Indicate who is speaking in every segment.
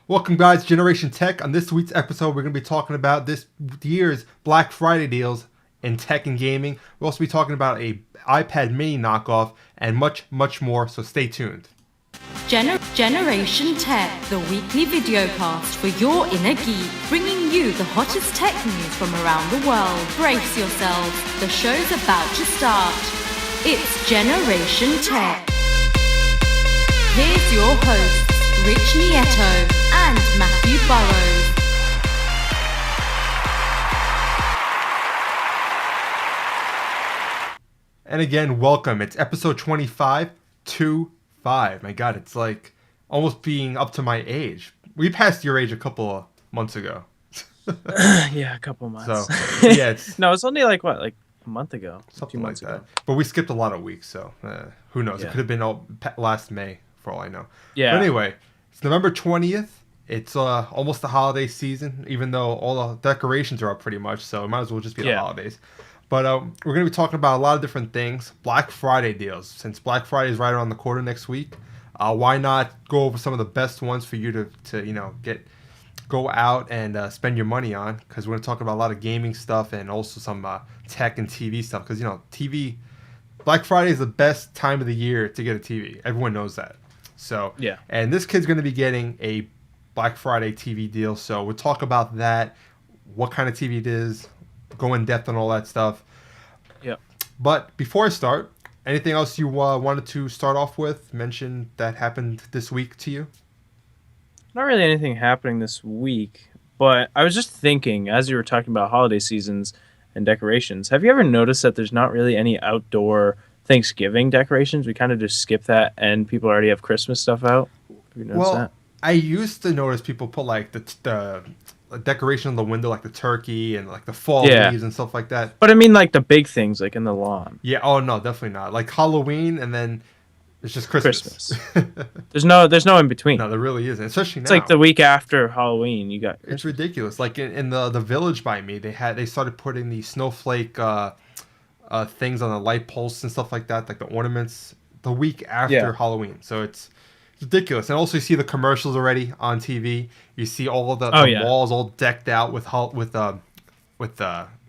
Speaker 1: Welcome, guys, to Generation Tech. On this week's episode, we're going to be talking about this year's Black Friday deals in tech and gaming. We'll also be talking about a iPad mini knockoff and much, much more, so stay tuned.
Speaker 2: Generation Tech, the weekly videocast for your inner geek, bringing you the hottest tech news from around the world. Brace yourselves, the show's about to start. It's Generation Tech. Here's your hosts, Rich Nieto and Matthew Burrows.
Speaker 1: And again, welcome. It's episode 25. My God, it's like almost being up to my age. We passed your age a couple of months ago.
Speaker 3: Yeah, a couple months.
Speaker 1: So, yeah, it's
Speaker 3: no, it's only like a month ago.
Speaker 1: something like that. But we skipped a lot of weeks, so who knows?
Speaker 3: Yeah.
Speaker 1: It could have been last May, for all I know.
Speaker 3: Yeah.
Speaker 1: But anyway, it's November 20th. It's almost the holiday season, even though all the decorations are up pretty much, so it might as well just be the holidays. But we're going to be talking about a lot of different things. Black Friday deals. Since Black Friday is right around the corner next week, why not go over some of the best ones for you to go out and spend your money on? Because we're going to talk about a lot of gaming stuff and also some tech and TV stuff. Because, TV, Black Friday is the best time of the year to get a TV. Everyone knows that. So,
Speaker 3: yeah.
Speaker 1: And this kid's going to be getting a Black Friday TV deal. So we'll talk about that, what kind of TV it is, go in depth on all that stuff.
Speaker 3: Yep.
Speaker 1: But before I start, anything else you wanted to start off with, mention that happened this week to you?
Speaker 3: Not really anything happening this week, but I was just thinking, as you were talking about holiday seasons and decorations, have you ever noticed that there's not really any outdoor Thanksgiving decorations? We kind of just skip that, and people already have Christmas stuff out. Have you noticed that?
Speaker 1: I used to notice people put like the decoration on the window, like the turkey and like the fall leaves and stuff like that.
Speaker 3: But I mean, like the big things, like in the lawn.
Speaker 1: Yeah. Oh no, definitely not. Like Halloween, and then it's just Christmas.
Speaker 3: There's no in between.
Speaker 1: No, there really isn't. Especially now.
Speaker 3: It's like the week after Halloween. You got Christmas.
Speaker 1: It's ridiculous. Like in the village by me, they started putting the snowflake things on the light posts and stuff like that, like the ornaments, the week after Halloween. So it's ridiculous. And also you see the commercials already on TV. You see all of the walls all decked out with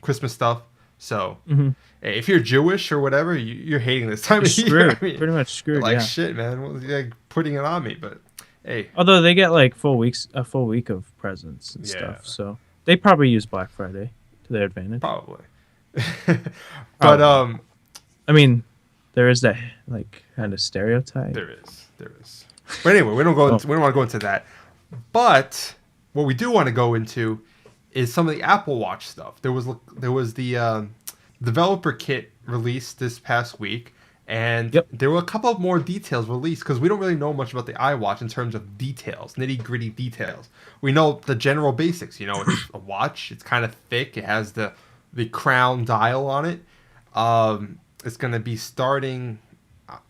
Speaker 1: Christmas stuff. So hey, if you're Jewish or whatever, you're hating this time of year. I mean,
Speaker 3: pretty much screwed.
Speaker 1: Like shit, man. Well, like putting it on me, but hey.
Speaker 3: Although they get like a full week of presents and stuff, so they probably use Black Friday to their advantage.
Speaker 1: Probably. But
Speaker 3: I mean, there is that like kind of stereotype.
Speaker 1: There is. But anyway, we don't want to go into that. But what we do want to go into is some of the Apple Watch stuff. There was the developer kit released this past week, and there were a couple of more details released because we don't really know much about the iWatch in terms of details, nitty-gritty details. We know the general basics. It's a watch. It's kind of thick. It has the crown dial on it. It's going to be starting.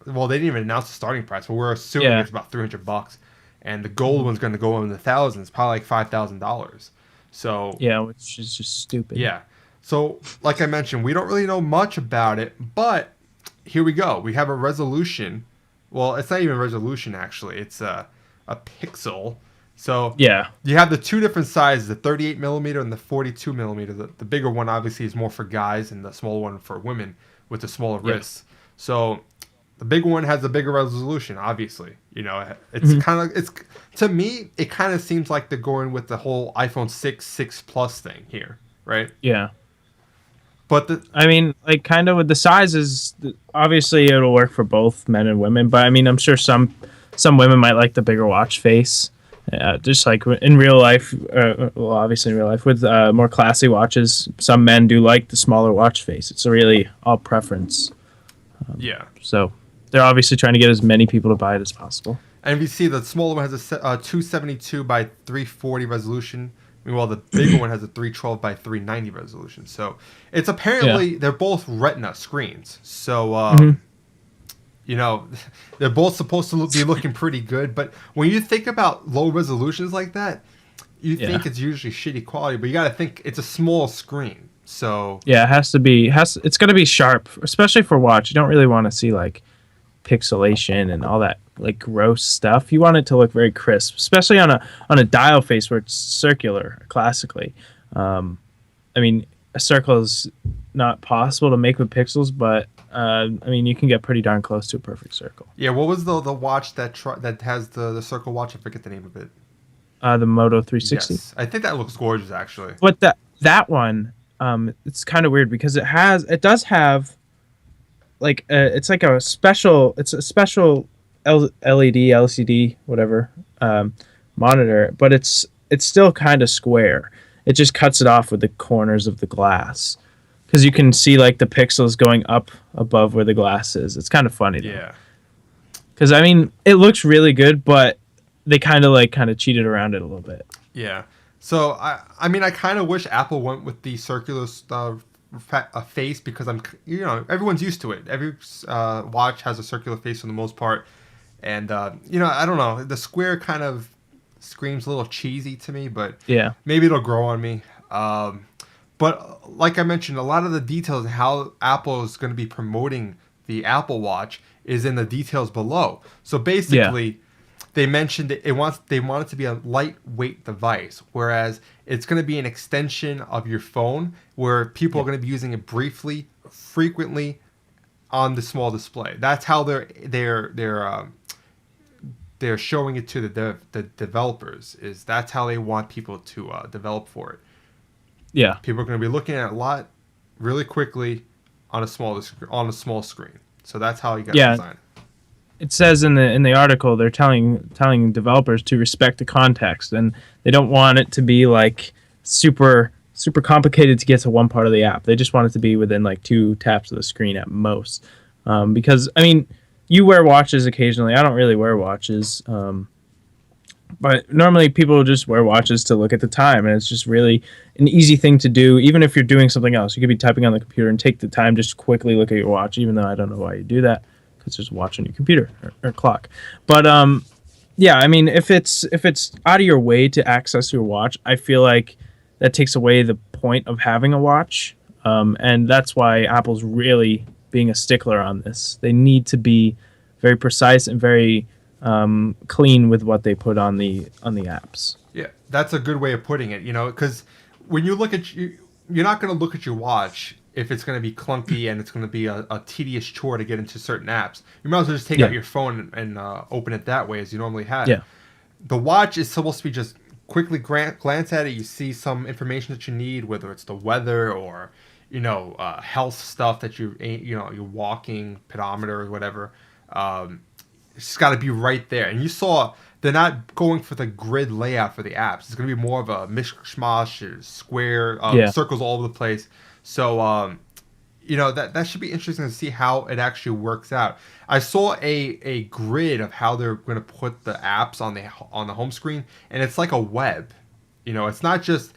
Speaker 1: Well, they didn't even announce the starting price, but we're assuming it's about $300, and the gold one's going to go in the thousands, probably like $5,000. So
Speaker 3: which is just stupid.
Speaker 1: Yeah. So, like I mentioned, we don't really know much about it, but here we go. We have a resolution. Well, it's not even a resolution actually. It's a pixel. So you have the two different sizes, the 38 millimeter and the 42 millimeter. The bigger one obviously is more for guys, and the smaller one for women with the smaller wrists. So the big one has a bigger resolution, obviously. It's to me, it kind of seems like they're going with the whole iPhone 6 Plus thing here, right?
Speaker 3: Yeah.
Speaker 1: But
Speaker 3: I mean, like kind of with the sizes, obviously it'll work for both men and women. But I mean, I'm sure some women might like the bigger watch face. Just like in real life, obviously in real life with more classy watches, some men do like the smaller watch face. It's really all preference. So they're obviously trying to get as many people to buy it as possible.
Speaker 1: And if you see, the smaller one has a 272 by 340 resolution. Meanwhile, the bigger one has a 312 by 390 resolution. So it's apparently they're both Retina screens. So they're both supposed to be looking pretty good. But when you think about low resolutions like that, you think it's usually shitty quality. But you got to think it's a small screen. So
Speaker 3: it has to be. It's going to be sharp, especially for watch. You don't really want to see like pixelation and all that like gross stuff. You want it to look very crisp, especially on a dial face where it's circular classically. I mean, a circle is not possible to make with pixels, but I mean, you can get pretty darn close to a perfect circle.
Speaker 1: Yeah, what was the watch that has the circle watch? I forget the name of it.
Speaker 3: The Moto 360.
Speaker 1: Yes, I think that looks gorgeous actually.
Speaker 3: But that one, it's kind of weird because it does have like it's a special LED, LCD, whatever monitor, but it's still kind of square. It just cuts it off with the corners of the glass because you can see like the pixels going up above where the glass is. It's kind of funny though.
Speaker 1: Yeah.
Speaker 3: Because I mean, it looks really good, but they kind of cheated around it a little bit.
Speaker 1: Yeah. So I mean, I kind of wish Apple went with the circular face because everyone's used to it. Every watch has a circular face for the most part, and I don't know, the square kind of screams a little cheesy to me, but
Speaker 3: yeah,
Speaker 1: maybe it'll grow on me. But like I mentioned, a lot of the details of how Apple is going to be promoting the Apple Watch is in the details below. So basically, they mentioned they want it to be a lightweight device, whereas it's going to be an extension of your phone, where people are going to be using it briefly, frequently, on the small display. That's how they're showing it to the developers. That's how they want people to develop for it.
Speaker 3: Yeah,
Speaker 1: people are going to be looking at it a lot, really quickly, on a small screen. So that's how you got to design it.
Speaker 3: It says in the article they're telling developers to respect the context, and they don't want it to be like super complicated to get to one part of the app. They just want it to be within like 2 taps of the screen at most. Because I mean, you wear watches occasionally. I don't really wear watches, but normally people just wear watches to look at the time, and it's just really an easy thing to do. Even if you're doing something else, you could be typing on the computer and take the time just quickly look at your watch. Even though I don't know why you do that, because there's a watch on your computer or clock. But yeah, I mean, if it's out of your way to access your watch, I feel like that takes away the point of having a watch. And that's why Apple's really being a stickler on this. They need to be very precise and very clean with what they put on the apps.
Speaker 1: Yeah, that's a good way of putting it. Because when you look at you're not going to look at your watch if it's going to be clunky and it's going to be a tedious chore to get into certain apps. You might as well just take out your phone and open it that way as you normally have.
Speaker 3: Yeah.
Speaker 1: The watch is supposed to be just quickly glance at it. You see some information that you need, whether it's the weather or health stuff that you're walking, pedometer or whatever. It's just got to be right there. And you saw they're not going for the grid layout for the apps. It's going to be more of a mishmash, square, circles all over the place. So, that should be interesting to see how it actually works out. I saw a grid of how they're going to put the apps on the home screen, and it's like a web. It's not just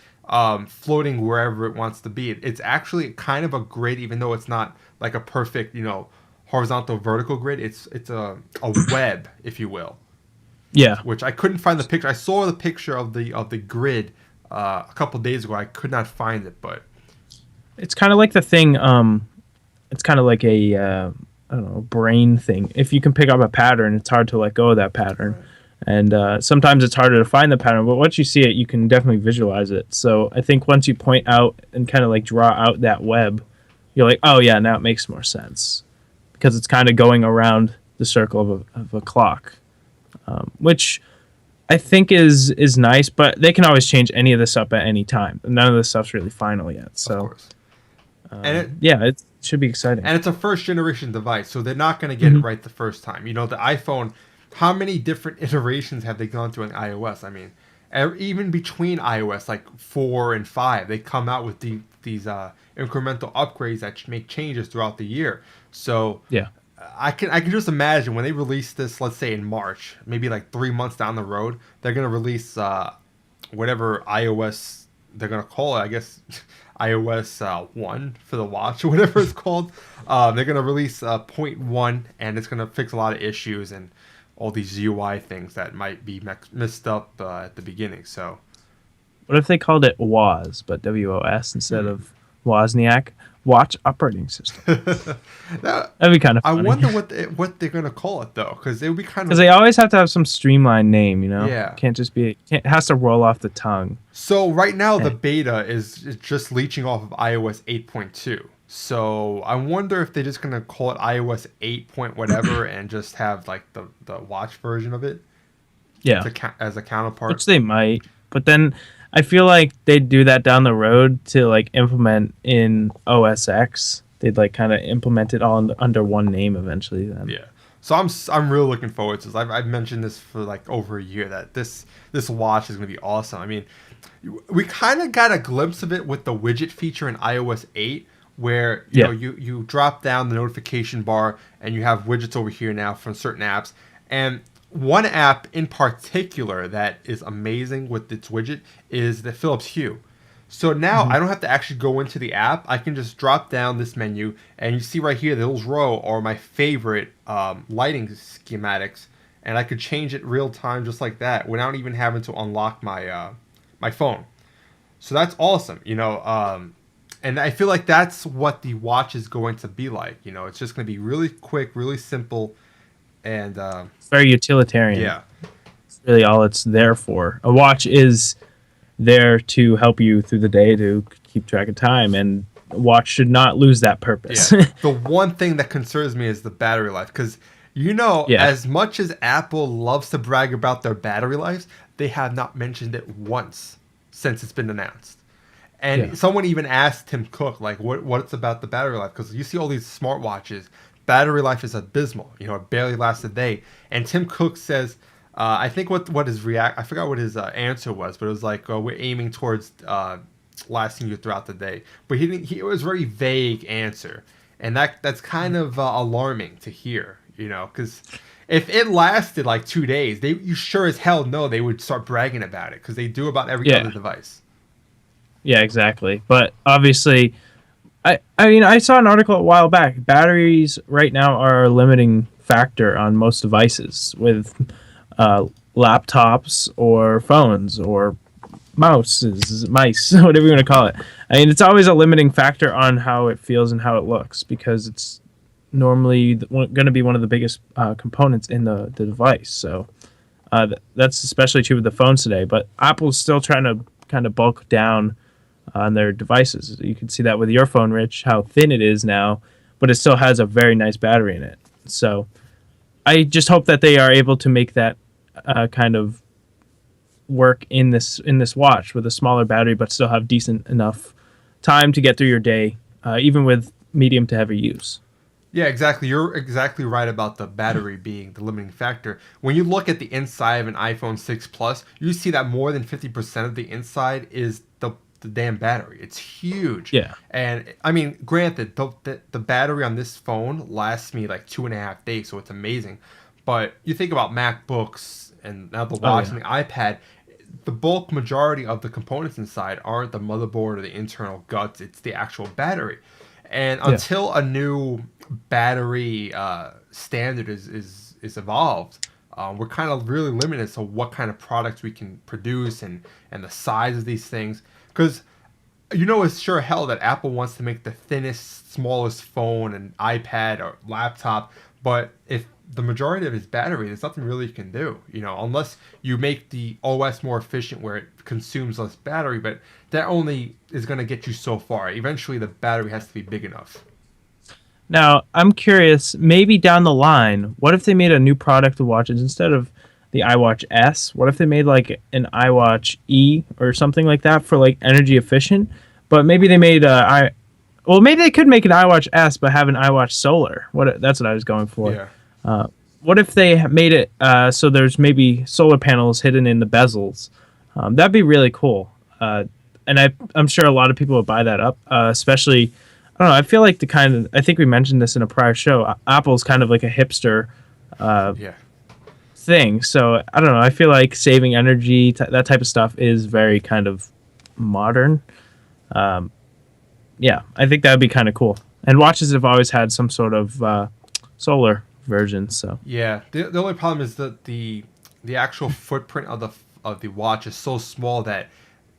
Speaker 1: floating wherever it wants to be. It's actually kind of a grid, even though it's not like a perfect, horizontal vertical grid. It's a web, if you will.
Speaker 3: Yeah.
Speaker 1: Which I couldn't find the picture. I saw the picture of the grid a couple days ago. I could not find it, but
Speaker 3: it's kind of like the thing. It's kind of like a I don't know, brain thing. If you can pick up a pattern, it's hard to let go of that pattern. Right. And sometimes it's harder to find the pattern, but once you see it, you can definitely visualize it. So I think once you point out and kind of like draw out that web, you're like, oh yeah, now it makes more sense, because it's kind of going around the circle of a clock, which I think is nice, but they can always change any of this up at any time. None of this stuff's really final yet. So,
Speaker 1: of course. And
Speaker 3: it should be exciting.
Speaker 1: And it's a first generation device, so they're not going to get it right the first time. The iPhone, how many different iterations have they gone through in iOS? I mean, even between iOS, like 4 and 5, they come out with these incremental upgrades that make changes throughout the year. So
Speaker 3: yeah,
Speaker 1: I can just imagine when they release this, let's say in March, maybe like 3 months down the road, they're going to release whatever iOS they're going to call it, I guess iOS 1 for the watch or whatever it's called. They're going to release 0.1, and it's going to fix a lot of issues and all these UI things that might be messed up at the beginning. So,
Speaker 3: what if they called it WOS, but WOS instead of Wozniak? watch operating system.
Speaker 1: Now,
Speaker 3: That'd be kind of
Speaker 1: I
Speaker 3: funny.
Speaker 1: wonder what they're gonna call it though, because it would be kind of
Speaker 3: Because they always have to have some streamlined name, you know?
Speaker 1: Yeah.
Speaker 3: Can't just be, it has to roll off the tongue.
Speaker 1: So right now the beta is just leeching off of iOS 8.2. So I wonder if they're just gonna call it iOS 8 point whatever and just have like the watch version of it
Speaker 3: Yeah.
Speaker 1: as a counterpart.
Speaker 3: Which they might. But then I feel like they'd do that down the road to like implement in OS X. They'd like kind of implement it all under one name eventually then.
Speaker 1: Yeah. So I'm really looking forward to this. I've mentioned this for like over a year that this watch is gonna be awesome. I mean, we kind of got a glimpse of it with the widget feature in iOS 8, where you know you drop down the notification bar and you have widgets over here now from certain apps. And one app in particular that is amazing with its widget is the Philips Hue. So now I don't have to actually go into the app. I can just drop down this menu, and you see right here, the little row are my favorite lighting schematics, and I could change it real time just like that without even having to unlock my my phone. So that's awesome, you know. And I feel like that's what the watch is going to be like. You know, it's just going to be really quick, really simple, and
Speaker 3: It's very utilitarian.
Speaker 1: yeah.
Speaker 3: It's really all it's there for. A watch is there to help you through the day to keep track of time, and a watch should not lose that purpose.
Speaker 1: Yeah. The one thing that concerns me is the battery life, because you know, as much as Apple loves to brag about their battery lives, they have not mentioned it once since it's been announced. And someone even asked Tim Cook, like, what's about the battery life? Because you see all these smartwatches, battery life is abysmal. You know, it barely lasts a day. And Tim Cook says, I think what his I forgot what his answer was, but it was like, we're aiming towards lasting you throughout the day. But it was a very vague answer. And that's kind of alarming to hear, you know, because if it lasted like 2 days, you sure as hell know they would start bragging about it, because they do about every other device.
Speaker 3: Yeah, exactly. But obviously, I mean, I saw an article a while back. Batteries right now are a limiting factor on most devices with laptops or phones or mice, whatever you want to call it. I mean, it's always a limiting factor on how it feels and how it looks, because it's normally going to be one of the biggest components in the device. So that's especially true with the phones today. But Apple's still trying to kind of bulk down on their devices. You can see that with your phone, Rich, how thin it is now, but it still has a very nice battery in it. So I just hope that they are able to make that kind of work in this watch with a smaller battery, but still have decent enough time to get through your day, even with medium to heavy use.
Speaker 1: Yeah, exactly. You're exactly right about the battery being the limiting factor. When you look at the inside of an iPhone 6 Plus, you see that more than 50% of the inside is the damn battery. It's huge.
Speaker 3: Yeah.
Speaker 1: And I mean, granted, the battery on this phone lasts me like 2.5 days, so it's amazing. But you think about MacBooks and now the watch and the iPad, the bulk majority of the components inside aren't the motherboard or the internal guts. It's the actual battery. And until a new battery standard is evolved, we're kind of really limited to what kind of products we can produce and the size of these things. Because you know it's sure hell that Apple wants to make the thinnest, smallest phone and iPad or laptop, but if the majority of its battery, there's nothing really you can do, you know, unless you make the OS more efficient where it consumes less battery, but that only is going to get you so far. Eventually, the battery has to be big enough.
Speaker 3: Now, I'm curious, maybe down the line, what if they made a new product of watches instead of the iWatch S? What if they made like an iWatch E or something like that for like energy efficient? But maybe they made maybe they could make an iWatch S but have an iWatch Solar. That's what I was going for.
Speaker 1: Yeah.
Speaker 3: What if they made it so there's maybe solar panels hidden in the bezels? That'd be really cool. And I'm sure a lot of people would buy that up, especially, I don't know, I feel like I think we mentioned this in a prior show, Apple's kind of like a hipster thing. So, I don't know, I feel like saving energy, that type of stuff is very kind of modern. Yeah, I think that would be kind of cool. And watches have always had some sort of solar version, so.
Speaker 1: Yeah, the only problem is that the actual footprint of the watch is so small that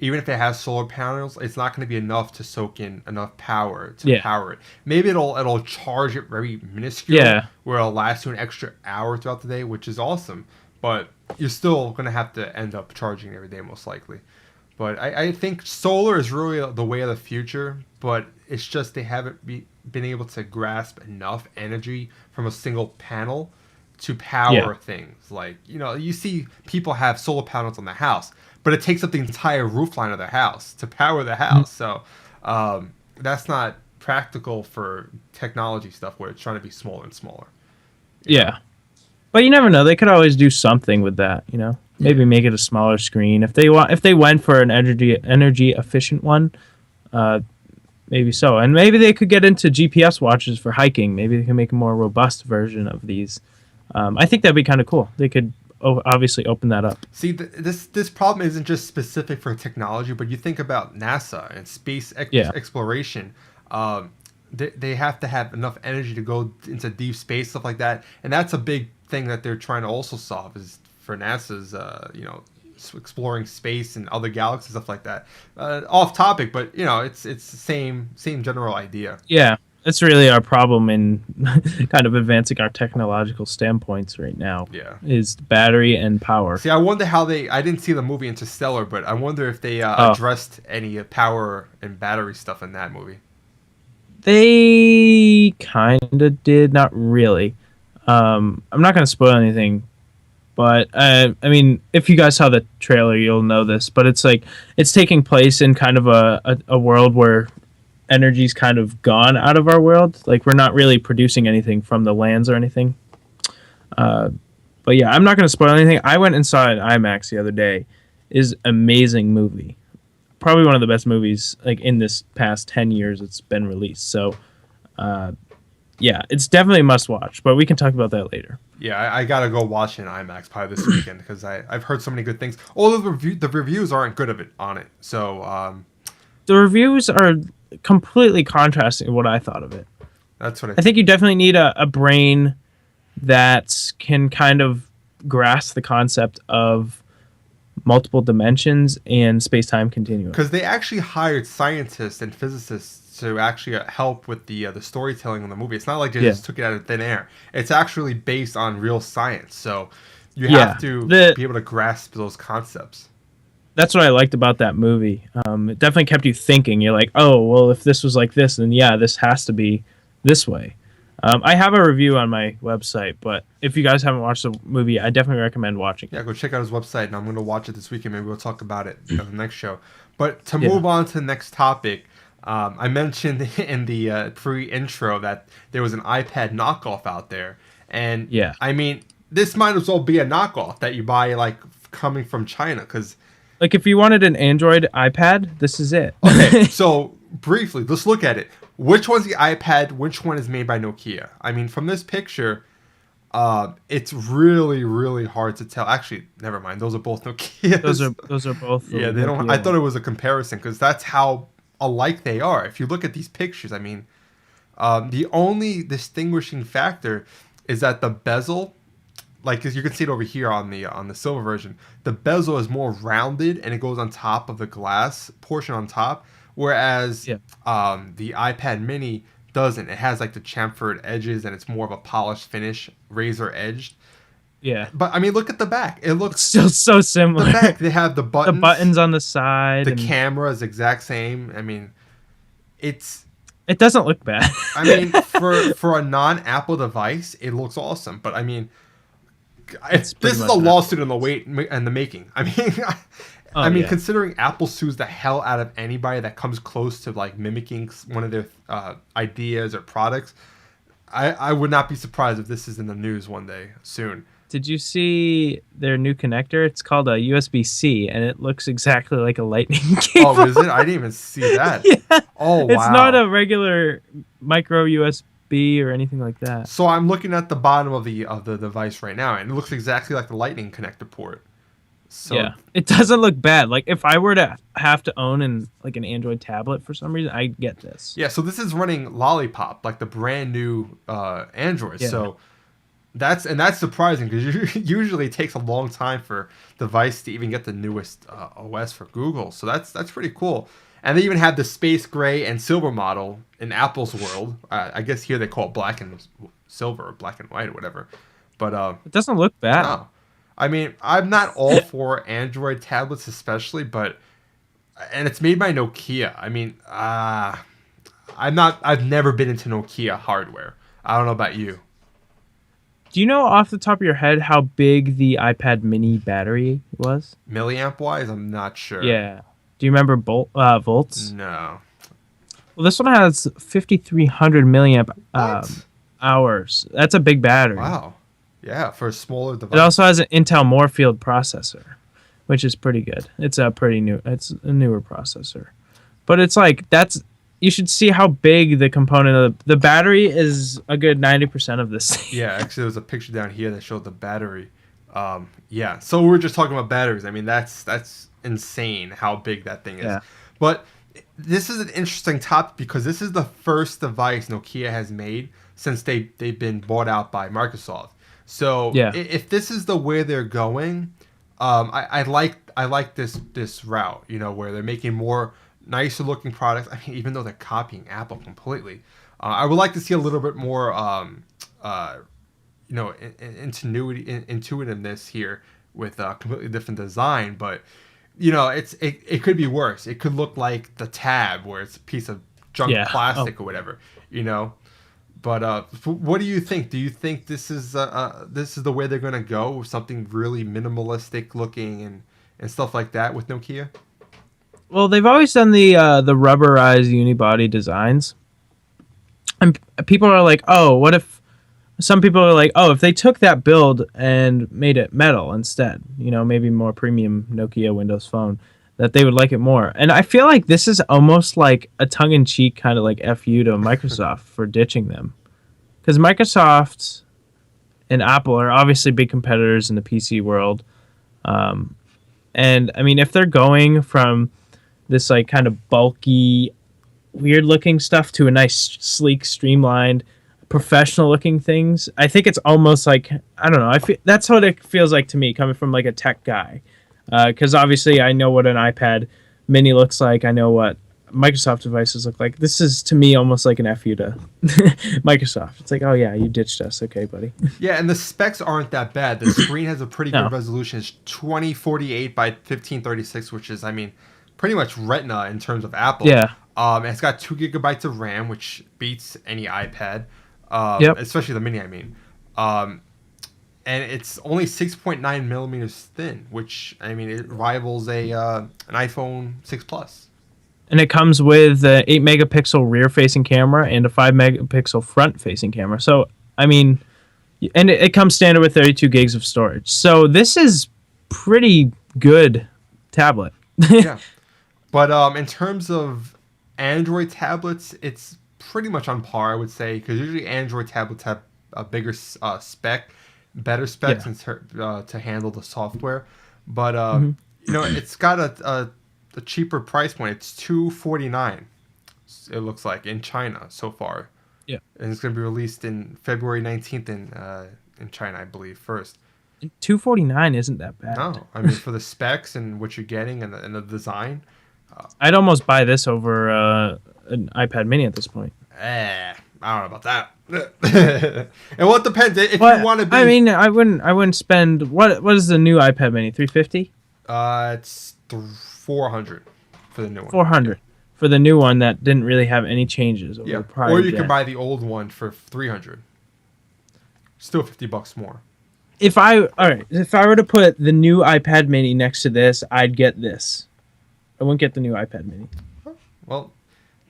Speaker 1: even if it has solar panels, it's not going to be enough to soak in enough power to
Speaker 3: Yeah.
Speaker 1: power it. Maybe it'll charge it very minuscule,
Speaker 3: Yeah.
Speaker 1: where it'll last you an extra hour throughout the day, which is awesome. But you're still going to have to end up charging every day, most likely. But I think solar is really the way of the future, but it's just they haven't been able to grasp enough energy from a single panel to power things. Like, you see people have solar panels on their house, but it takes up the entire roof line of their house to power the house. So that's not practical for technology stuff where it's trying to be smaller and smaller.
Speaker 3: Yeah. But you never know. They could always do something with that, Maybe make it a smaller screen. If they went for an energy efficient one, maybe so. And maybe they could get into GPS watches for hiking. Maybe they can make a more robust version of these. I think that'd be kind of cool. They could obviously open that up.
Speaker 1: See, this problem isn't just specific for technology, but you think about NASA and space exploration. They have to have enough energy to go into deep space, stuff like that, and that's a big thing that they're trying to also solve is for NASA's, exploring space and other galaxies, stuff like that. Off topic, but it's the same general idea.
Speaker 3: Yeah. That's really our problem in kind of advancing our technological standpoints right now.
Speaker 1: Yeah,
Speaker 3: is battery and power.
Speaker 1: See, I wonder how I didn't see the movie Interstellar, but I wonder if they addressed any power and battery stuff in that movie.
Speaker 3: They kind of did, not really. I'm not going to spoil anything, but I mean, if you guys saw the trailer, you'll know this. But it's like it's taking place in kind of a world where energy's kind of gone out of our world. Like we're not really producing anything from the lands or anything. But yeah, I'm not going to spoil anything. I went and saw it in IMAX the other day. Is amazing movie. Probably one of the best movies like in this past 10 years it's been released. So yeah, it's definitely a must watch, but we can talk about that later.
Speaker 1: Yeah, I gotta go watch it in IMAX probably this weekend because I've heard so many good things. Although the reviews aren't good on it. So
Speaker 3: the reviews are completely contrasting what I thought of it.
Speaker 1: That's what
Speaker 3: I think you definitely need a brain that can kind of grasp the concept of multiple dimensions and space-time continuum.
Speaker 1: Because they actually hired scientists and physicists to actually help with the storytelling of the movie. It's not like they just took it out of thin air. It's actually based on real science. So you have to be able to grasp those concepts.
Speaker 3: That's what I liked about that movie. It definitely kept you thinking. You're like, oh, well, if this was like this, then yeah, this has to be this way. I have a review on my website, but if you guys haven't watched the movie, I definitely recommend watching it.
Speaker 1: Yeah, go check out his website, and I'm going to watch it this weekend. Maybe we'll talk about it on the next show. But to move on to the next topic, I mentioned in the pre-intro that there was an iPad knockoff out there. And, I mean, this might as well be a knockoff that you buy, like, coming from China, because...
Speaker 3: Like, if you wanted an Android iPad, this is it.
Speaker 1: Okay, so briefly, let's look at it. Which one's the iPad? Which one is made by Nokia? I mean, from this picture, it's really, really hard to tell. Actually, never mind. Those are both Nokia.
Speaker 3: Those are both.
Speaker 1: Yeah, they don't. I thought it was a comparison because that's how alike they are. If you look at these pictures, I mean, the only distinguishing factor is that the bezel. Like, as you can see it over here on the silver version, the bezel is more rounded and it goes on top of the glass portion on top, whereas the iPad Mini doesn't. It has like the chamfered edges and it's more of a polished finish, razor edged.
Speaker 3: Yeah.
Speaker 1: But I mean, look at the back. It looks
Speaker 3: still so similar.
Speaker 1: The back, they have the buttons.
Speaker 3: The buttons on the side.
Speaker 1: The camera is exact same. I mean, it
Speaker 3: doesn't look bad.
Speaker 1: I mean, for a non-Apple device, it looks awesome. But I mean, this is a lawsuit in the making. I mean, considering Apple sues the hell out of anybody that comes close to like mimicking one of their ideas or products, I would not be surprised if this is in the news one day soon.
Speaker 3: Did you see their new connector? It's called a USB-C, and it looks exactly like a lightning cable.
Speaker 1: Oh, is it? I didn't even see that.
Speaker 3: Yeah.
Speaker 1: Oh, wow.
Speaker 3: It's not a regular micro USB or anything like that.
Speaker 1: So I'm looking at the bottom of the device right now, and it looks exactly like the lightning connector port. So
Speaker 3: yeah, it doesn't look bad. Like if I were to have to own an Android tablet for some reason, I'd get this.
Speaker 1: Yeah, so this is running Lollipop, like the brand new Android. Yeah. So That's surprising because usually it takes a long time for device to even get the newest OS for Google. So that's pretty cool. And they even have the space gray and silver model in Apple's world. I guess here they call it black and silver or black and white or whatever. But
Speaker 3: It doesn't look bad.
Speaker 1: no, I mean I'm not all for Android tablets especially, but and it's made by Nokia. I mean, I'm not. I've never been into Nokia hardware. I don't know about you.
Speaker 3: Do you know off the top of your head how big the iPad mini battery was?
Speaker 1: Milliamp wise, I'm not sure.
Speaker 3: Yeah. Do you remember volts?
Speaker 1: No.
Speaker 3: Well, this one has 5,300 milliamp
Speaker 1: What?
Speaker 3: hours. That's a big battery.
Speaker 1: Wow. Yeah, for a smaller device.
Speaker 3: It also has an Intel Morefield processor, which is pretty good. It's a pretty new. It's a newer processor, but it's like that's. You should see how big the component of the battery is. A good 90% of this thing.
Speaker 1: Yeah, actually, there was a picture down here that showed the battery. Yeah, so we were just talking about batteries. I mean, that's insane how big that thing is.
Speaker 3: Yeah.
Speaker 1: But this is an interesting topic because this is the first device Nokia has made since they've been bought out by Microsoft. So
Speaker 3: Yeah.
Speaker 1: if this is the way they're going, I like this route. You know, where they're making more nicer looking products. I mean, even though they're copying Apple completely, I would like to see a little bit more, intuitiveness here with a completely different design. But you know, it could be worse. It could look like the Tab, where it's a piece of junk plastic or whatever. You know. But what do you think? Do you think this is the way they're gonna go with something really minimalistic looking and stuff like that with Nokia?
Speaker 3: Well, they've always done the rubberized unibody designs, and people are like, "Oh, what if?" Some people are like, "Oh, if they took that build and made it metal instead, you know, maybe more premium Nokia Windows Phone, that they would like it more." And I feel like this is almost like a tongue-in-cheek kind of like FU to Microsoft for ditching them, because Microsoft and Apple are obviously big competitors in the PC world, and I mean, if they're going from this like kind of bulky, weird looking stuff to a nice, sleek, streamlined, professional looking things, I think it's almost like, I don't know, I feel that's what it feels like to me coming from like a tech guy, because obviously I know what an iPad mini looks like, I know what Microsoft devices look like. This is to me almost like an FU to Microsoft. It's like, oh yeah, you ditched us, okay buddy.
Speaker 1: Yeah, and the specs aren't that bad. The screen has a pretty
Speaker 3: No.
Speaker 1: good resolution. It's 2048 by 1536, which is, I mean, pretty much Retina in terms of Apple.
Speaker 3: Yeah.
Speaker 1: It's got 2 gigabytes of RAM, which beats any iPad.
Speaker 3: Yep.
Speaker 1: Especially the mini, I mean. And it's only 6.9 millimeters thin, which, I mean, it rivals an iPhone 6 Plus.
Speaker 3: And it comes with an 8 megapixel rear facing camera and a 5 megapixel front facing camera. So, I mean, and it comes standard with 32 gigs of storage. So this is pretty good tablet.
Speaker 1: Yeah. But in terms of Android tablets, it's pretty much on par, I would say, because usually Android tablets have a bigger better specs to handle the software. But you know, it's got a cheaper price point. It's $249. It looks like in China so far.
Speaker 3: Yeah,
Speaker 1: and it's going to be released in February 19th in China, I believe, first.
Speaker 3: $249 isn't that bad.
Speaker 1: No, I mean for the specs and what you're getting and the design.
Speaker 3: I'd almost buy this over an iPad mini at this point.
Speaker 1: I don't know about that. And well, it depends if you want to be.
Speaker 3: I mean, I wouldn't spend what is the new iPad mini? $350?
Speaker 1: It's 400 for the new one.
Speaker 3: 400 for the new one that didn't really have any changes over
Speaker 1: Yeah,
Speaker 3: the prior
Speaker 1: or you
Speaker 3: gen.
Speaker 1: can buy the old one for 300. Still $50 more.
Speaker 3: If I were to put the new iPad mini next to this, I'd get this. I wouldn't get the new iPad mini.
Speaker 1: Well,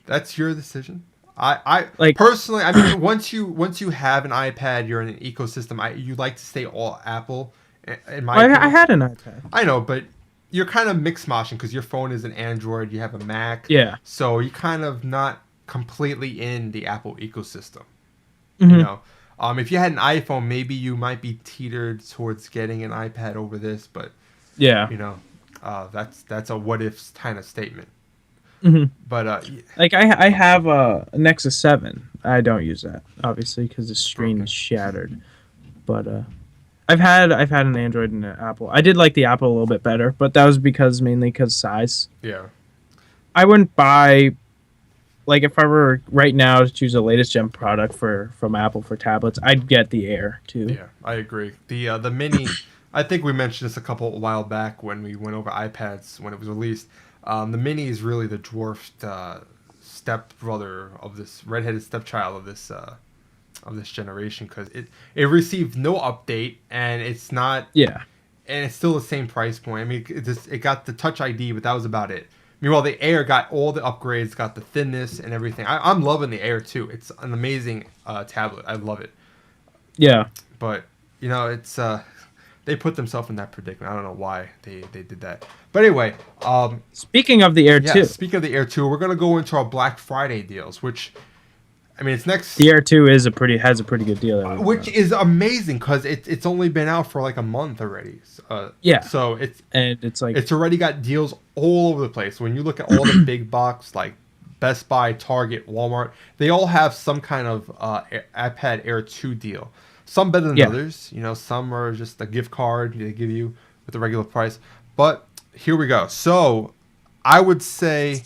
Speaker 1: that's your decision. I
Speaker 3: Like-
Speaker 1: personally, I mean, once you have an iPad, you're in an ecosystem. You like to stay all Apple. In my opinion.
Speaker 3: I had an iPad.
Speaker 1: I know, but you're kind of mix moshing because your phone is an Android, you have a Mac.
Speaker 3: Yeah.
Speaker 1: So you're kind of not completely in the Apple ecosystem.
Speaker 3: Mm-hmm.
Speaker 1: You know, if you had an iPhone, maybe you might be teetered towards getting an iPad over this, but
Speaker 3: Yeah.
Speaker 1: you know, that's a what if kind of statement.
Speaker 3: Mm-hmm.
Speaker 1: But
Speaker 3: Like I have a Nexus 7. I don't use that obviously because the screen is shattered. But I've had an Android and an Apple. I did like the Apple a little bit better, but that was mainly because size.
Speaker 1: Yeah.
Speaker 3: I wouldn't buy, like, if I were right now to choose a latest gen product from Apple for tablets, I'd get the Air too.
Speaker 1: Yeah, I agree. The mini, I think we mentioned this a while back when we went over iPads when it was released. The mini is really the dwarfed stepbrother of this redheaded stepchild of this generation, because it received no update, and it's not.
Speaker 3: Yeah.
Speaker 1: And it's still the same price point. I mean, it got the Touch ID, but that was about it. Meanwhile, the Air got all the upgrades, got the thinness and everything. I'm loving the Air too. It's an amazing tablet. I love it.
Speaker 3: Yeah.
Speaker 1: But it's they put themselves in that predicament. I don't know why they did that. But anyway,
Speaker 3: speaking of the Air 2.
Speaker 1: Speaking of the Air 2, we're gonna go into our Black Friday deals, which, I mean, it's next.
Speaker 3: The Air 2 has a pretty good deal.
Speaker 1: Which is amazing because it's only been out for like a month already.
Speaker 3: Yeah.
Speaker 1: So it's
Speaker 3: like
Speaker 1: it's already got deals all over the place. When you look at all the big box like Best Buy, Target, Walmart, they all have some kind of iPad Air 2 deal. Some better than others. Some are just a gift card they give you with the regular price. But here we go. So I would say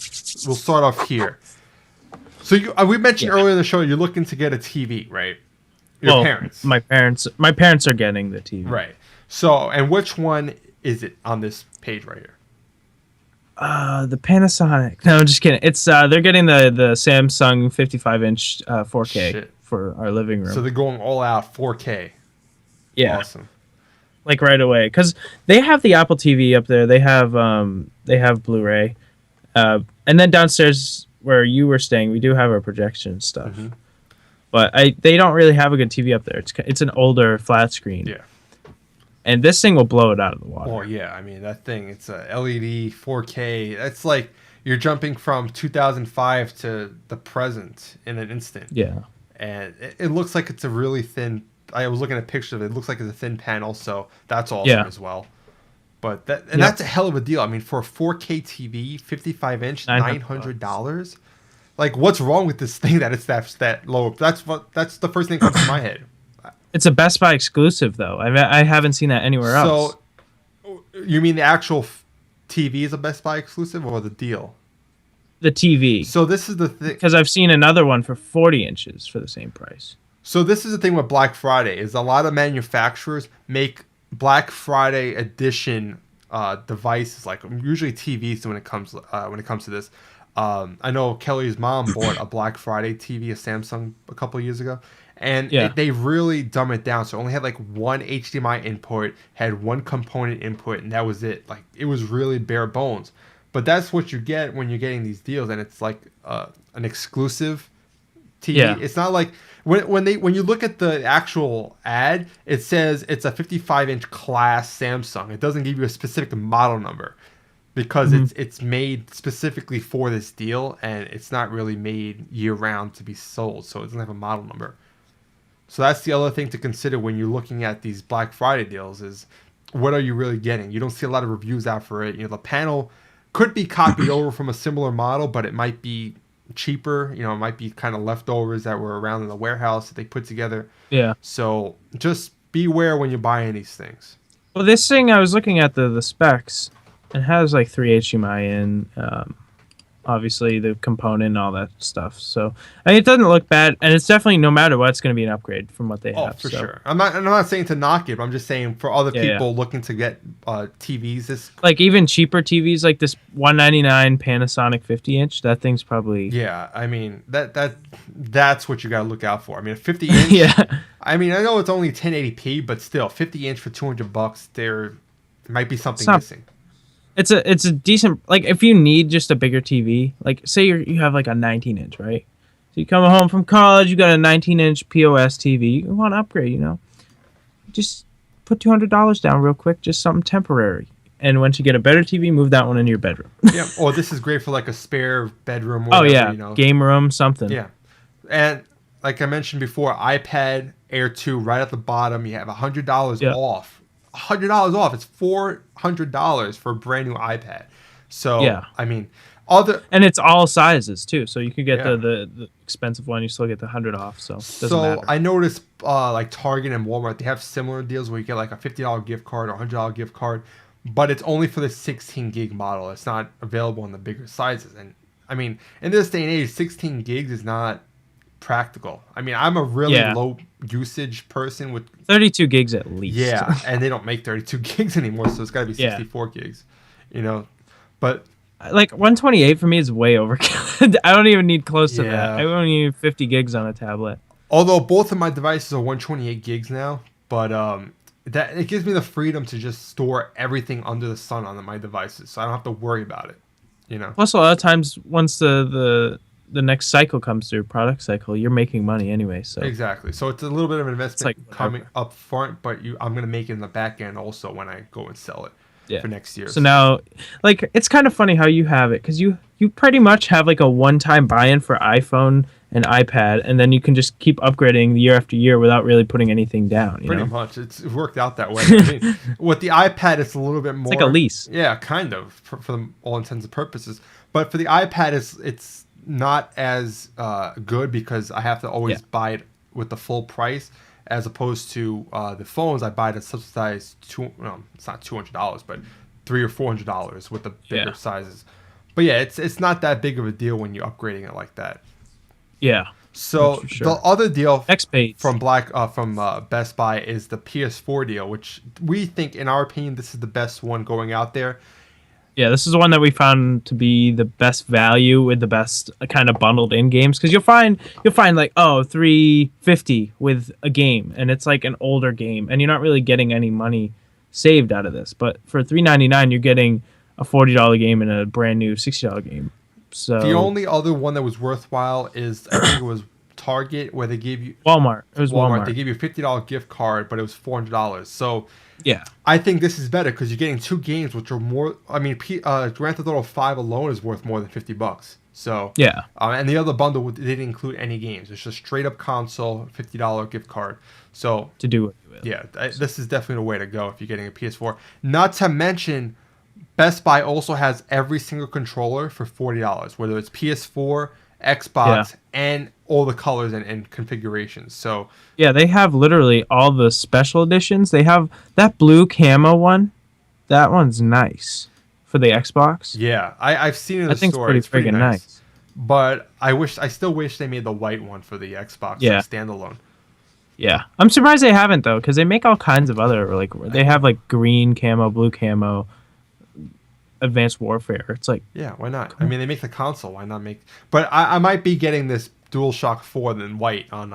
Speaker 1: we'll start off here. So we mentioned earlier in the show you're looking to get a TV, right? Your parents.
Speaker 3: My parents are getting the TV.
Speaker 1: Right. So, and which one is it on this page right here?
Speaker 3: The Panasonic. No, I'm just kidding. It's they're getting the Samsung 55-inch 4K for our living room.
Speaker 1: So they're going all out 4K.
Speaker 3: Yeah.
Speaker 1: Awesome.
Speaker 3: Like right away, because they have the Apple TV up there. They have Blu-ray, and then downstairs where you were staying, we do have our projection stuff. Mm-hmm. But they don't really have a good TV up there. It's an older flat screen.
Speaker 1: Yeah.
Speaker 3: And this thing will blow it out of the water.
Speaker 1: Oh yeah, I mean that thing. It's a LED 4K. That's like you're jumping from 2005 to the present in an instant.
Speaker 3: Yeah.
Speaker 1: And it looks like it's a really thin. I was looking at pictures of it. It looks like it's a thin panel, so that's awesome as well. But that's a hell of a deal. I mean, for a 4K TV, 55-inch, $900. Like, what's wrong with this thing that it's that low? That's the first thing that comes to my head.
Speaker 3: It's a Best Buy exclusive, though. I haven't seen that anywhere else.
Speaker 1: So, you mean the actual TV is a Best Buy exclusive, or the deal?
Speaker 3: The TV.
Speaker 1: So this is the thing.
Speaker 3: Because I've seen another one for 40 inches for the same price.
Speaker 1: So this is the thing with Black Friday, is a lot of manufacturers make Black Friday edition devices, like usually TVs when it comes to this. I know Kelly's mom bought a Black Friday TV, a Samsung, a couple of years ago, and they really dumb it down. So it only had like one HDMI input, had one component input, and that was it. Like, it was really bare bones. But that's what you get when you're getting these deals, and it's like an exclusive TV. Yeah. It's not like when you look at the actual ad, it says it's a 55-inch class Samsung. It doesn't give you a specific model number, because it's made specifically for this deal, and it's not really made year round to be sold, so it doesn't have a model number. So that's the other thing to consider when you're looking at these Black Friday deals, is what are you really getting? You don't see a lot of reviews out for it. The panel could be copied over from a similar model, but it might be cheaper. It might be kind of leftovers that were around in the warehouse that they put together. Yeah. So just beware when you're buying these things.
Speaker 3: Well, this thing, I was looking at the specs. It has like 3 HDMI in, obviously the component and all that stuff. So I mean, it doesn't look bad, and it's definitely, no matter what, it's going to be an upgrade from what they have.
Speaker 1: Oh, for sure. I'm not saying to knock it, but I'm just saying for other people looking to get TVs, this
Speaker 3: like even cheaper TVs, like this $199 Panasonic 50-inch. That thing's probably
Speaker 1: I mean that's what you got to look out for. I mean, a 50-inch.
Speaker 3: Yeah.
Speaker 1: I mean, I know it's only 1080p, but still, 50-inch for $200, there might be something missing.
Speaker 3: It's a decent, like, if you need just a bigger TV, like say you have like a 19-inch, right? So you come home from college, you got a 19-inch POS TV, you want to upgrade, just put $200 down real quick, just something temporary. And once you get a better TV, move that one into your bedroom.
Speaker 1: Yeah. Or this is great for like a spare bedroom. Or whatever,
Speaker 3: game room, something.
Speaker 1: Yeah. And like I mentioned before, iPad Air 2 right at the bottom, you have $100 off. $100 off. It's $400 for a brand new iPad. So I mean, other
Speaker 3: And it's all sizes too, so you can get
Speaker 1: Yeah.
Speaker 3: the expensive one. You still get the 100 off, so it doesn't
Speaker 1: So
Speaker 3: matter.
Speaker 1: I noticed like Target and Walmart, they have similar deals where you get like a $50 gift card or $100 gift card, but it's only for the 16 gig model. It's not available in the bigger sizes. And I mean, in this day and age, 16 gigs is not practical. I mean, I'm a really
Speaker 3: Yeah.
Speaker 1: low usage person with
Speaker 3: 32 gigs at least.
Speaker 1: yeah, and they don't make 32 gigs anymore, so it's got to be
Speaker 3: Yeah.
Speaker 1: 64 gigs, you know. But
Speaker 3: Like 128 for me is way overkill. I don't even need close to
Speaker 1: Yeah.
Speaker 3: that. I only need 50 gigs on a tablet.
Speaker 1: although both of my devices are 128 gigs now, but that it gives me the freedom to just store everything under the sun on my devices, so I don't have to worry about it, you know.
Speaker 3: Plus, a lot of times, once the next cycle comes through, product cycle, you're making money anyway. So
Speaker 1: Exactly. So it's a little bit of an investment
Speaker 3: like
Speaker 1: coming
Speaker 3: whatever.
Speaker 1: up front, but I'm gonna make it in the back end also when I go and sell it
Speaker 3: yeah.
Speaker 1: for next year.
Speaker 3: So now, like, it's kind of funny how you have it because you pretty much have like a one-time buy-in for iPhone and iPad, and then you can just keep upgrading year after year without really putting anything down. You
Speaker 1: Pretty
Speaker 3: know?
Speaker 1: much, it's worked out that way. I mean, with the iPad, it's a little bit more
Speaker 3: like a lease.
Speaker 1: Yeah, kind of for all intents and purposes. But for the iPad, it's not as good because I have to always
Speaker 3: Yeah.
Speaker 1: buy it with the full price, as opposed to the phones. I buy it at subsidized it's not $200, but $300 or $400 with the bigger
Speaker 3: Yeah.
Speaker 1: sizes. But yeah, it's not that big of a deal when you're upgrading it like that.
Speaker 3: Yeah.
Speaker 1: So
Speaker 3: That's for sure.
Speaker 1: the other deal
Speaker 3: Next page.
Speaker 1: from Best Buy is the PS4 deal, which we think, in our opinion, this is the best one going out there.
Speaker 3: Yeah, this is the one that we found to be the best value with the best kind of bundled in games because you'll find like $350 with a game and it's like an older game and you're not really getting any money saved out of this. But for $3.99 you're getting a $40 game and a brand new $60 game. So
Speaker 1: The only other one that was worthwhile is, I think it was Target, where they gave you
Speaker 3: Walmart. It was Walmart.
Speaker 1: They gave you a $50 gift card, but it was $400. So
Speaker 3: Yeah.
Speaker 1: I think this is better because you're getting two games, which are more. I mean, Grand Theft Auto 5 alone is worth more than $50. So
Speaker 3: Yeah.
Speaker 1: and the other bundle didn't include any games. It's just straight up console, $50 gift card. So
Speaker 3: To do it with.
Speaker 1: yeah, this is definitely the way to go if you're getting a PS4. Not to mention, Best Buy also has every single controller for $40, whether it's PS4, Xbox, and all the colors and configurations. So
Speaker 3: Yeah, they have literally all the special editions. They have that blue camo one. That one's nice for the Xbox.
Speaker 1: yeah, I've seen it in
Speaker 3: I
Speaker 1: the
Speaker 3: think
Speaker 1: store.
Speaker 3: it's pretty friggin' nice.
Speaker 1: But I still wish they made the white one for the Xbox,
Speaker 3: Yeah.
Speaker 1: like standalone.
Speaker 3: Yeah, I'm surprised they haven't though, because they make all kinds of other like they have like green camo, blue camo, Advanced Warfare. It's like
Speaker 1: Yeah, why not? I mean, they make the console. Why not make? But I might be getting this DualShock 4 in white on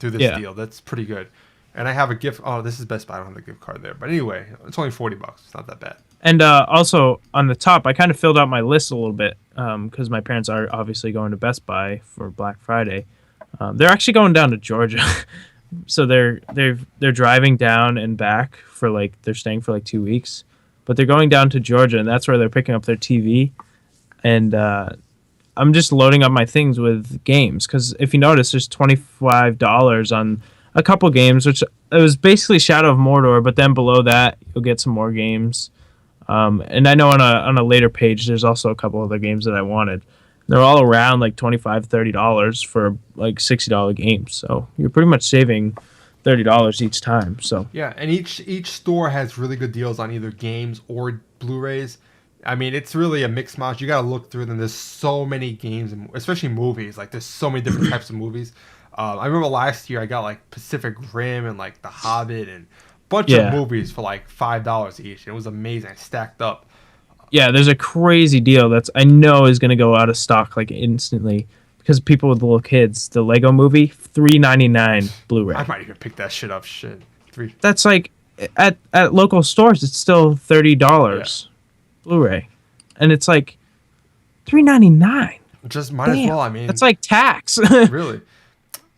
Speaker 1: through this
Speaker 3: Yeah.
Speaker 1: deal. That's pretty good. And I have a gift. Oh, this is Best Buy. I don't have the gift card there. But anyway, it's only $40. It's not that bad.
Speaker 3: and also on the top, I kind of filled out my list a little bit because my parents are obviously going to Best Buy for Black Friday. They're actually going down to Georgia, so they're driving down and back for like they're staying for like 2 weeks, but they're going down to Georgia and that's where they're picking up their TV. And I'm just loading up my things with games because if you notice, there's $25 on a couple games, which it was basically Shadow of Mordor, but then below that you'll get some more games. And I know on a later page there's also a couple other games that I wanted. They're all around like $25-$30 for like $60 games, so you're pretty much saving $30 each time. So
Speaker 1: Yeah, and each store has really good deals on either games or Blu-rays. I mean, it's really a mixed match. You got to look through them. There's so many games, and especially movies. Like, there's so many different types of movies. I remember last year I got like Pacific Rim and like The Hobbit and a bunch of movies for like $5 each. It was amazing. I stacked up.
Speaker 3: yeah, there's a crazy deal that's I know is going to go out of stock like instantly because people with little kids. The Lego Movie, $3.99 Blu-ray.
Speaker 1: I might even pick that shit up. Shit,
Speaker 3: That's like at local stores, it's still $30 Blu-ray, and it's like $3.99.
Speaker 1: just might as well. I mean,
Speaker 3: That's like tax.
Speaker 1: really.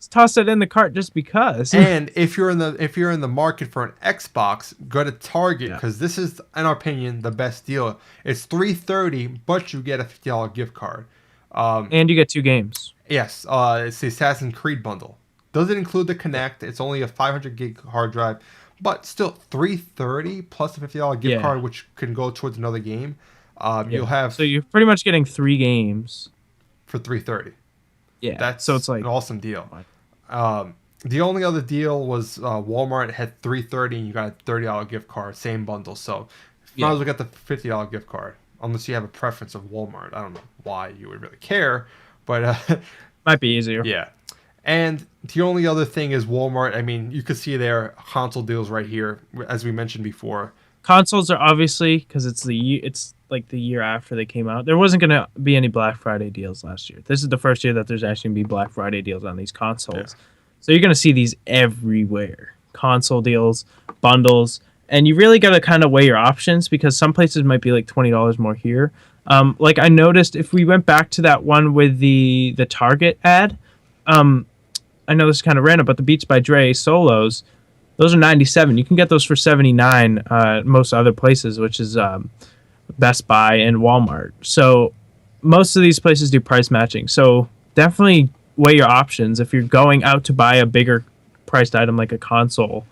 Speaker 3: Toss it in the cart just because.
Speaker 1: And if you're in the market for an Xbox, go to Target because this is, in our opinion, the best deal. It's $330, but you get a $50 gift card.
Speaker 3: And you get 2 games.
Speaker 1: Yes, it's the Assassin's Creed bundle. Doesn't include the Kinect. It's only a 500 gig hard drive, but still $330 plus a $50 gift card, which can go towards another game. You'll have
Speaker 3: So you're pretty much getting 3 games
Speaker 1: for $330.
Speaker 3: Yeah.
Speaker 1: That's
Speaker 3: so it's like
Speaker 1: an awesome deal. The only other deal was Walmart had $330 and you got a $30 gift card, same bundle. So you might as well get the $50 gift card, unless you have a preference of Walmart. I don't know why you would really care, but
Speaker 3: might be easier.
Speaker 1: yeah. And the only other thing is Walmart. I mean, you could see their console deals right here, as we mentioned before.
Speaker 3: Consoles are obviously, because it's like the year after they came out. There wasn't going to be any Black Friday deals last year. This is the first year that there's actually going to be Black Friday deals on these consoles. Yeah. So you're going to see these everywhere. Console deals, bundles, and you really got to kind of weigh your options because some places might be like $20 more here. Like I noticed if we went back to that one with the Target ad, I know this is kind of random, but the Beats by Dre solos, those are $97. You can get those for $79 most other places, which is Best Buy and Walmart. So most of these places do price matching. So definitely weigh your options. If you're going out to buy a bigger priced item like a console,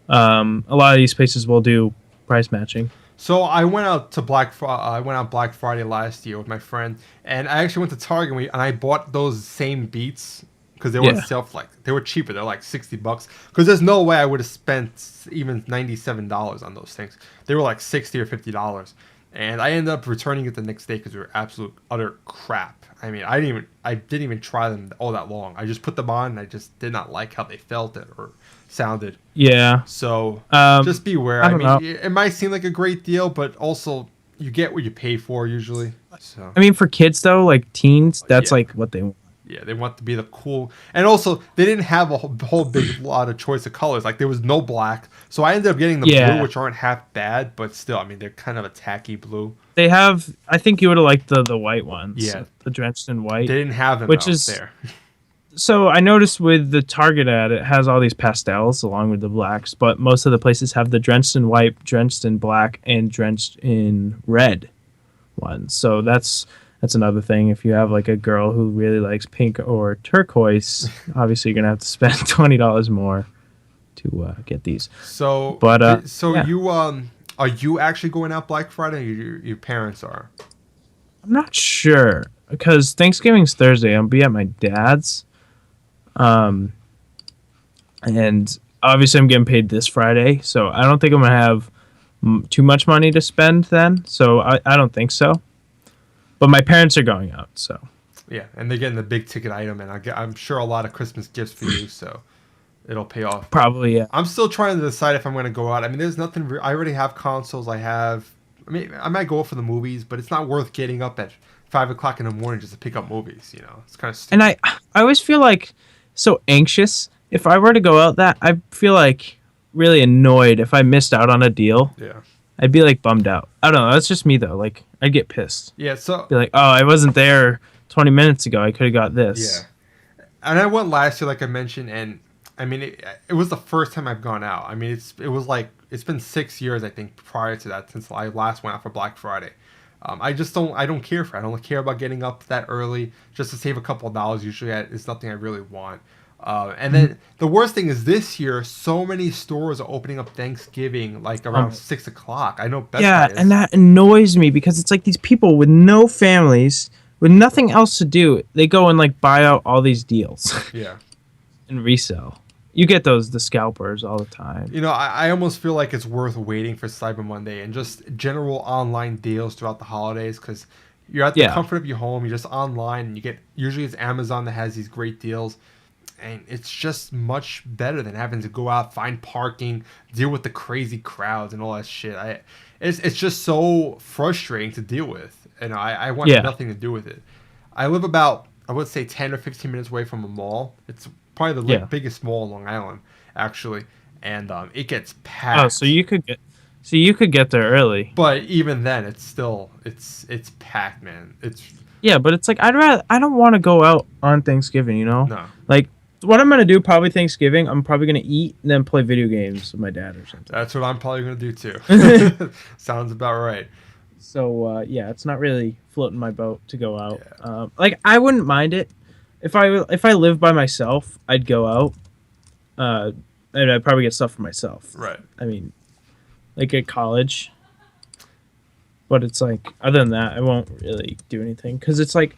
Speaker 3: a lot of these places will do price matching.
Speaker 1: So I went out Black Friday last year with my friend, and I actually went to Target and I bought those same Beats because they were on sale for they were cheaper. They're like $60 because there's no way I would have spent even $97 on those things. They were like $60 or $50. And I ended up returning it the next day because they were absolute utter crap. I mean, I didn't even try them all that long. I just put them on and I just did not like how they felt or sounded.
Speaker 3: Yeah.
Speaker 1: So just beware. I mean, it might seem like a great deal, but also you get what you pay for usually. So
Speaker 3: I mean, for kids though, like teens, that's like what they want.
Speaker 1: Yeah, they want to be the cool, and also they didn't have a whole big lot of choice of colors. Like there was no black, so I ended up getting the blue, which aren't half bad, but still, I mean, they're kind of a tacky blue.
Speaker 3: They have, I think you would have liked the white ones.
Speaker 1: Yeah,
Speaker 3: the drenched in white.
Speaker 1: They didn't have them,
Speaker 3: which is
Speaker 1: there.
Speaker 3: So I noticed with the Target ad, it has all these pastels along with the blacks, but most of the places have the drenched in white, drenched in black, and drenched in red ones. So that's another thing. If you have like a girl who really likes pink or turquoise, obviously you're gonna have to spend $20 more to get these.
Speaker 1: So, you are you actually going out Black Friday? Or your parents are?
Speaker 3: I'm not sure because Thanksgiving's Thursday. I'll be at my dad's, and obviously I'm getting paid this Friday, so I don't think I'm gonna have too much money to spend then. So I don't think so. But my parents are going out, so.
Speaker 1: Yeah, and they're getting the big ticket item, and I'm sure a lot of Christmas gifts for you, so it'll pay off.
Speaker 3: Probably, yeah.
Speaker 1: I'm still trying to decide if I'm going to go out. I mean, there's nothing. I already have consoles. I mean, I might go out for the movies, but it's not worth getting up at 5 o'clock in the morning just to pick up movies, you know? It's kind of stupid.
Speaker 3: And I always feel like so anxious. If I were to go out I feel like really annoyed if I missed out on a deal.
Speaker 1: Yeah.
Speaker 3: I'd be like bummed out. I don't know. That's just me though. Like I'd get pissed.
Speaker 1: Yeah. So
Speaker 3: be like, oh, I wasn't there 20 minutes ago. I could have got this.
Speaker 1: Yeah. And I went last year, like I mentioned, and I mean, it was the first time I've gone out. I mean, it's been 6 years, I think, prior to that since I last went out for Black Friday. I don't care for it. I don't care about getting up that early just to save a couple of dollars. Usually, it's nothing I really want. And then the worst thing is this year, so many stores are opening up Thanksgiving like around 6 o'clock. I know Best Buy is.
Speaker 3: And that annoys me because it's like these people with no families, with nothing else to do, they go and like buy out all these deals.
Speaker 1: Yeah.
Speaker 3: And resell. You get the scalpers all the time.
Speaker 1: You know, I almost feel like it's worth waiting for Cyber Monday and just general online deals throughout the holidays because you're at the comfort of your home. You're just online and you get, usually it's Amazon that has these great deals. And it's just much better than having to go out, find parking, deal with the crazy crowds and all that shit. It's just so frustrating to deal with. And I want nothing to do with it. I live about, I would say, 10 or 15 minutes away from a mall. It's probably the biggest mall in Long Island, actually. And it gets packed.
Speaker 3: Oh, so you could get there early.
Speaker 1: But even then, it's still, it's packed, man.
Speaker 3: Yeah, but it's like, I don't want to go out on Thanksgiving, you know?
Speaker 1: No.
Speaker 3: Like, what I'm going to do probably Thanksgiving, I'm probably going to eat and then play video games with my dad or something.
Speaker 1: That's what I'm probably going to do too. Sounds about right.
Speaker 3: So, it's not really floating my boat to go out. Yeah. Like, I wouldn't mind it. If I lived by myself, I'd go out. And I'd probably get stuff for myself.
Speaker 1: Right.
Speaker 3: I mean, like at college. But it's like, other than that, I won't really do anything because it's like,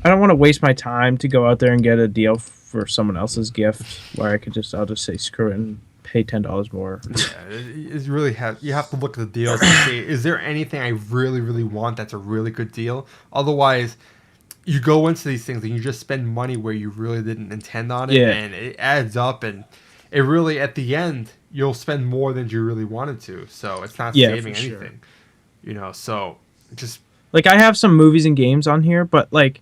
Speaker 3: I don't want to waste my time to go out there and get a deal for someone else's gift where I'll just say screw it and pay $10 more.
Speaker 1: Yeah, it's really you have to look at the deals and see, is there anything I really, really want that's a really good deal? Otherwise, you go into these things and you just spend money where you really didn't intend on it, and it adds up, and it really, at the end, you'll spend more than you really wanted to. So it's not saving anything, So just
Speaker 3: like, I have some movies and games on here, but like,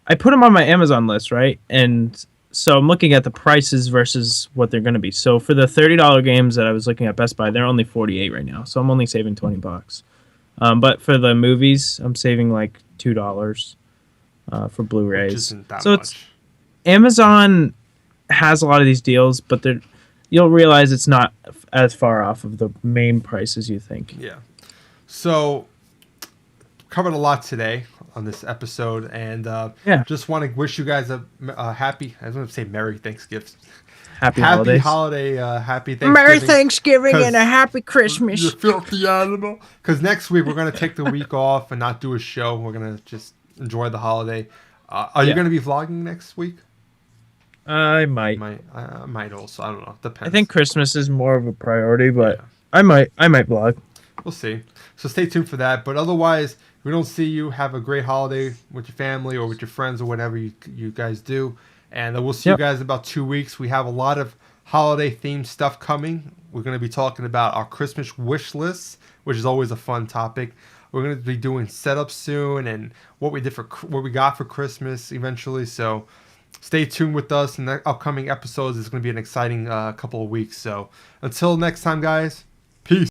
Speaker 3: I put them on my Amazon list, right? And so I'm looking at the prices versus what they're going to be. So for the $30 games that I was looking at Best Buy, they're only $48 right now. So I'm only saving $20. But for the movies, I'm saving like $2 for Blu-rays.
Speaker 1: Which isn't that
Speaker 3: so
Speaker 1: much.
Speaker 3: It's Amazon has a lot of these deals, but you'll realize it's not as far off of the main price as you think.
Speaker 1: Yeah. So covered a lot today on this episode, and just want to wish you guys a happy, I was going to say Merry Thanksgiving.
Speaker 3: Happy
Speaker 1: holiday, happy Thanksgiving.
Speaker 3: Merry Thanksgiving and a happy Christmas.
Speaker 1: You filthy animal. Because next week we're going to take the week off and not do a show. We're going to just enjoy the holiday. Are you going to be vlogging next week?
Speaker 3: I might.
Speaker 1: I might also. I don't know. Depends.
Speaker 3: I think Christmas is more of a priority, but I might vlog.
Speaker 1: We'll see. So stay tuned for that. But otherwise, if we don't see you, have a great holiday with your family or with your friends or whatever you guys do. And we'll see you guys in about 2 weeks. We have a lot of holiday-themed stuff coming. We're going to be talking about our Christmas wish lists, which is always a fun topic. We're going to be doing setups soon and what we got for Christmas eventually. So stay tuned with us in the upcoming episodes. It's going to be an exciting couple of weeks. So until next time, guys,